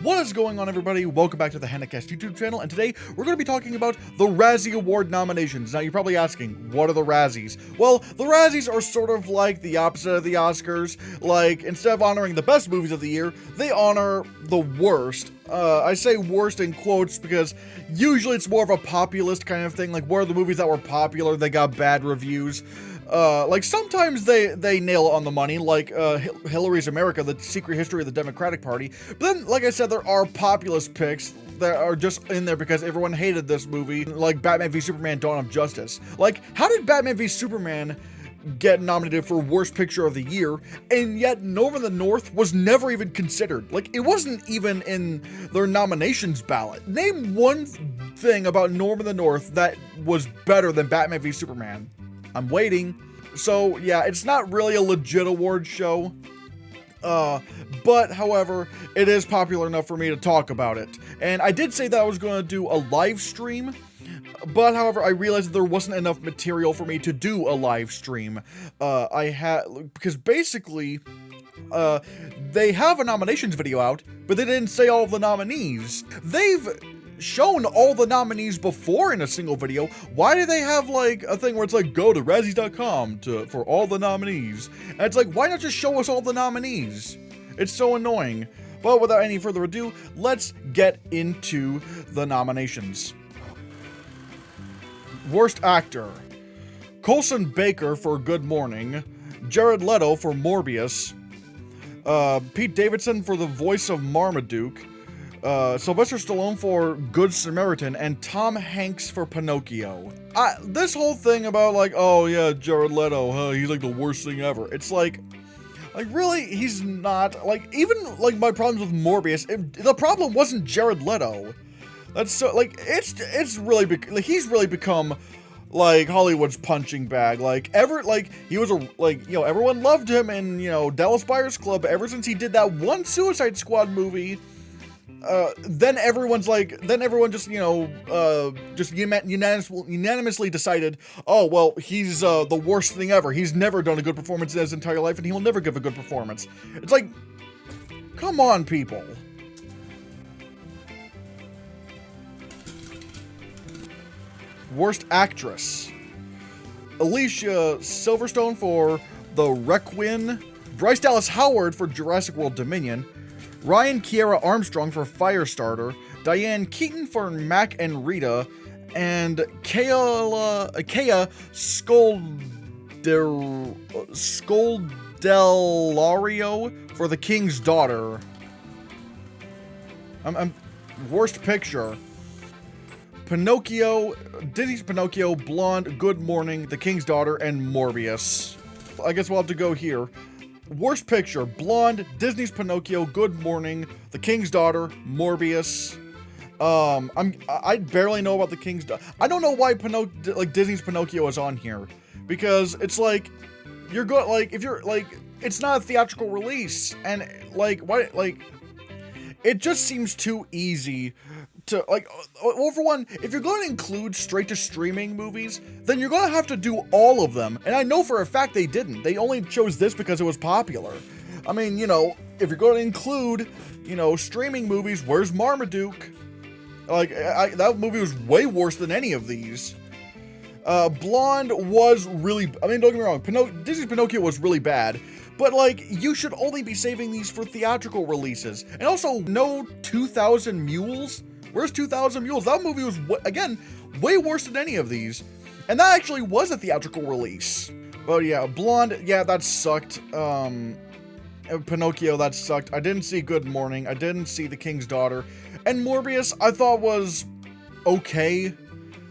What is going on, everybody? Welcome back to the Hannahcast YouTube channel, and today we're going to be talking about the Razzie Award nominations. Now, you're probably asking, what are the Razzies? Well, the Razzies are sort of like the opposite of the Oscars. Like, instead of honoring the best movies of the year, they honor the worst. I say worst in quotes because usually it's more of a populist kind of thing. Like, what are the movies that were popular, they got bad reviews? Like, sometimes they nail it on the money, like, Hillary's America, the secret history of the Democratic Party. But then, like I said, there are populist picks that are just in there because everyone hated this movie, like Batman v Superman: Dawn of Justice. Like, how did Batman v Superman get nominated for Worst Picture of the Year, and yet Norm of the North was never even considered? Like, it wasn't even in their nominations ballot. Name one thing about Norm of the North that was better than Batman v Superman. I'm waiting. So, yeah, it's not really a legit award show. But, however, it is popular enough for me to talk about it. And I did say that I was going to do a live stream, but, however, I realized that there wasn't enough material for me to do a live stream. Because basically, they have a nominations video out, but they didn't say all of the nominees. They've shown all the nominees before in a single video. Why do they have like a thing where it's like, go to Razzies.com for all the nominees? And it's like, why not just show us all the nominees? It's so annoying. But without any further ado, let's get into the nominations. Worst Actor: Colson Baker for Good Morning, Jared Leto for Morbius, Pete Davidson for the voice of Marmaduke, Sylvester Stallone for Good Samaritan, and Tom Hanks for Pinocchio. This whole thing about like, oh yeah, Jared Leto, he's like the worst thing ever. It's like really, he's not. Like, even like my problems with Morbius, the problem wasn't Jared Leto. That's so, like, it's really, he's really become like Hollywood's punching bag. Like, he was everyone loved him in, Dallas Buyers Club ever since he did that one Suicide Squad movie. Then everyone just, unanimously decided, oh, well, he's, the worst thing ever. He's never done a good performance in his entire life, and he will never give a good performance. It's like, come on, people. Worst Actress: Alicia Silverstone for The Requiem, Bryce Dallas Howard for Jurassic World Dominion, Ryan Kiera Armstrong for Firestarter, Diane Keaton for Mac and Rita, and Kea Scoldelario for The King's Daughter. Worst Picture: Pinocchio, Disney's Pinocchio, Blonde, Good Morning, The King's Daughter, and Morbius. I guess we'll have to go here. Worst Picture: Blonde, Disney's Pinocchio, Good Morning, The King's Daughter, Morbius. I barely know about The King's Daughter. I don't know why Disney's Pinocchio is on here, because it's like, you're good, like, if you're like, it's not a theatrical release, and like, why, like, it just seems too easy to, like, well, for one, if you're going to include straight-to-streaming movies, then you're going to have to do all of them, and I know for a fact they didn't. They only chose this because it was popular. I mean, if you're going to include, streaming movies, where's Marmaduke? Like, that movie was way worse than any of these. Blonde was really, I mean, don't get me wrong, Disney's Pinocchio was really bad, but, like, you should only be saving these for theatrical releases. And also, no 2,000 Mules? Where's 2,000 Mules? That movie was, again, way worse than any of these. And that actually was a theatrical release. But yeah, Blonde, yeah, that sucked. Pinocchio, that sucked. I didn't see Good Morning. I didn't see The King's Daughter. And Morbius, I thought was okay.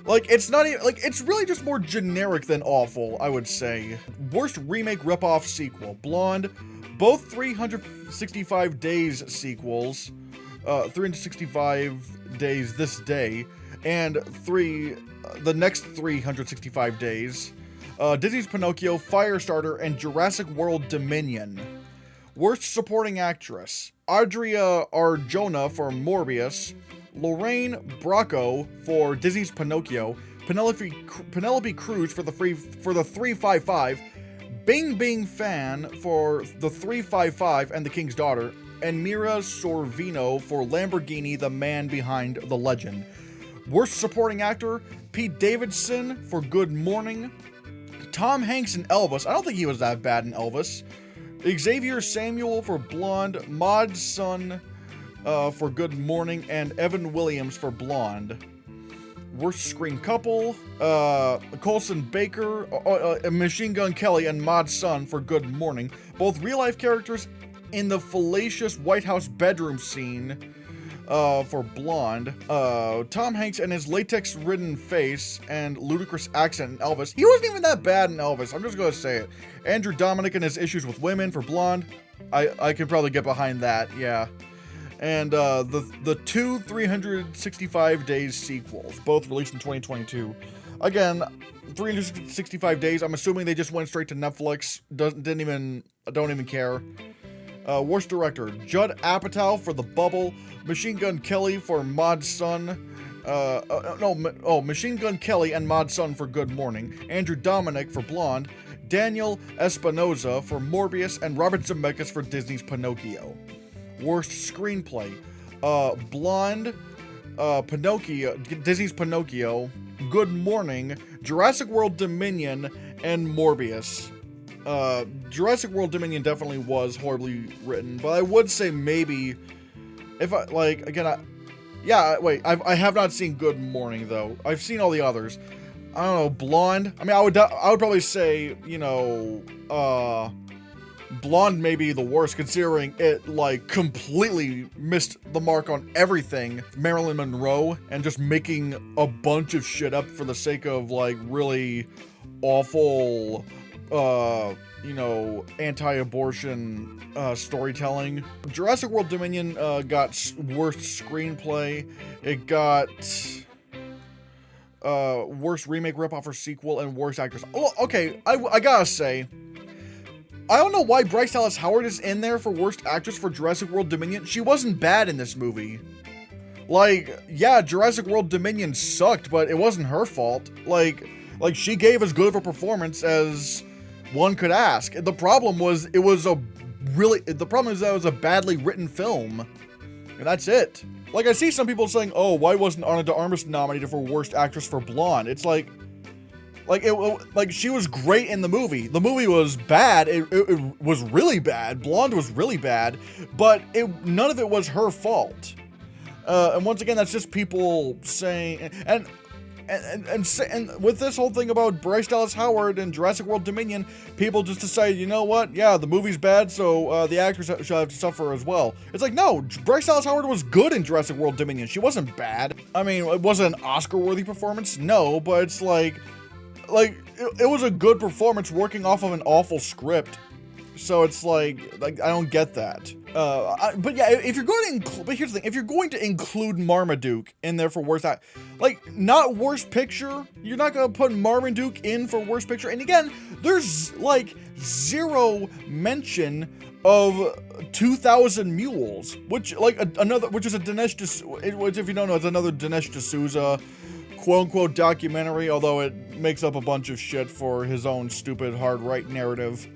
Like, it's not even, like, it's really just more generic than awful, I would say. Worst remake ripoff sequel: Blonde, both 365 Days sequels. 365 Days This Day, and the next 365 days, Disney's Pinocchio, Firestarter, and Jurassic World Dominion. Worst Supporting Actress: Adria Arjona for Morbius, Lorraine Bracco for Disney's Pinocchio, Penelope Cruz for the 355, Bing Bing Fan for the 355 and The King's Daughter, and Mira Sorvino for Lamborghini, The Man Behind the Legend. Worst Supporting Actor, Pete Davidson for Good Morning. Tom Hanks in Elvis. I don't think he was that bad in Elvis. Xavier Samuel for Blonde. Maud Sun for Good Morning. And Evan Williams for Blonde. Worst Screen Couple, Colson Baker, Machine Gun Kelly, and Maud Sun for Good Morning. Both real-life characters in the fallacious White House bedroom scene for Blonde. Tom Hanks and his latex-ridden face and ludicrous accent in Elvis. He wasn't even that bad in Elvis, I'm just gonna say it. Andrew Dominic and his issues with women for Blonde. I can probably get behind that, yeah. And the two 365 Days sequels, both released in 2022. Again, 365 Days, I'm assuming they just went straight to Netflix. Don't even care. Worst Director, Judd Apatow for The Bubble. Machine Gun Kelly for Maud Sun. Machine Gun Kelly and Maud Sun for Good Morning. Andrew Dominic for Blonde. Daniel Espinosa for Morbius. And Robert Zemeckis for Disney's Pinocchio. Worst Screenplay, Blonde, Pinocchio, Disney's Pinocchio, Good Morning, Jurassic World Dominion, and Morbius. Jurassic World Dominion definitely was horribly written, but I would say maybe, if I, like, again, I have not seen Good Morning, though. I've seen all the others. I don't know, Blonde, I mean, I would probably say, you know, Blonde may be the worst, considering it, like, completely missed the mark on everything. Marilyn Monroe, and just making a bunch of shit up for the sake of, like, really awful, you know, anti-abortion, storytelling. Jurassic World Dominion, got worst screenplay. It got, worst remake, ripoff, or sequel, and worst actress. Oh, okay, I gotta say, I don't know why Bryce Dallas Howard is in there for Worst Actress for Jurassic World Dominion. She wasn't bad in this movie. Like, yeah, Jurassic World Dominion sucked, but it wasn't her fault. Like she gave as good of a performance as one could ask. The problem is that it was a badly written film. And that's it. Like, I see some people saying, oh, why wasn't Ana de Armas nominated for Worst Actress for Blonde? It's like she was great in the movie. The movie was bad. It was really bad. Blonde was really bad, but none of it was her fault. And once again, that's just people saying, and with this whole thing about Bryce Dallas Howard and Jurassic World Dominion, people just decide, you know what? Yeah, the movie's bad, so the actors should have to suffer as well. It's like, no, Bryce Dallas Howard was good in Jurassic World Dominion. She wasn't bad. I mean, it wasn't an Oscar-worthy performance, no, but it's like it was a good performance working off of an awful script. So it's like I don't get that. But yeah, if you're going to but here's the thing, if you're going to include Marmaduke in there for worst act, like, not worst picture, you're not going to put Marmaduke in for worst picture. And again, there's like zero mention of 2,000 Mules, which is a Dinesh, which, if you don't know, it's another Dinesh D'Souza quote-unquote documentary, although it makes up a bunch of shit for his own stupid hard-right narrative.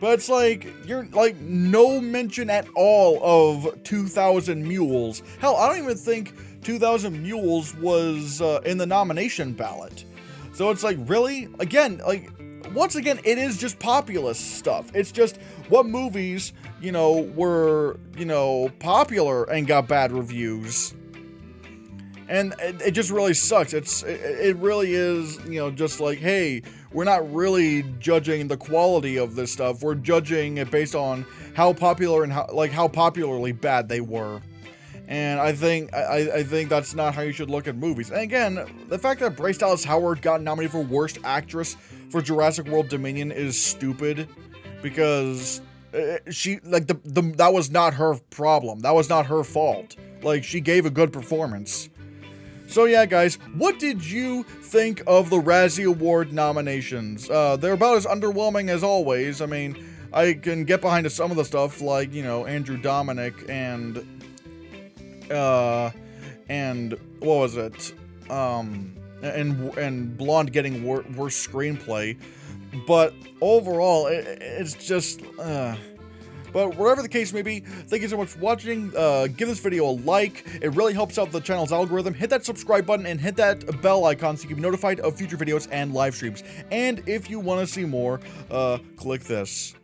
But it's like, you're like, no mention at all of 2,000 Mules. Hell, I don't even think 2,000 Mules was in the nomination ballot. So it's like, really? Again, like, once again, it is just populist stuff. It's just what movies, you know, were, you know, popular and got bad reviews. And it just really sucks. It really is, you know, just like, hey, we're not really judging the quality of this stuff. We're judging it based on how popular and how popularly bad they were. And I think that's not how you should look at movies. And again, the fact that Bryce Dallas Howard got nominated for Worst Actress for Jurassic World Dominion is stupid, because that was not her problem. That was not her fault. Like, she gave a good performance. So yeah, guys, what did you think of the Razzie Award nominations? They're about as underwhelming as always. I mean, I can get behind some of the stuff, like, you know, Andrew Dominic and what was it? And Blonde getting worst screenplay. But overall, it's just, But whatever the case may be, thank you so much for watching. Give this video a like. It really helps out the channel's algorithm. Hit that subscribe button and hit that bell icon so you can be notified of future videos and live streams. And if you want to see more, click this.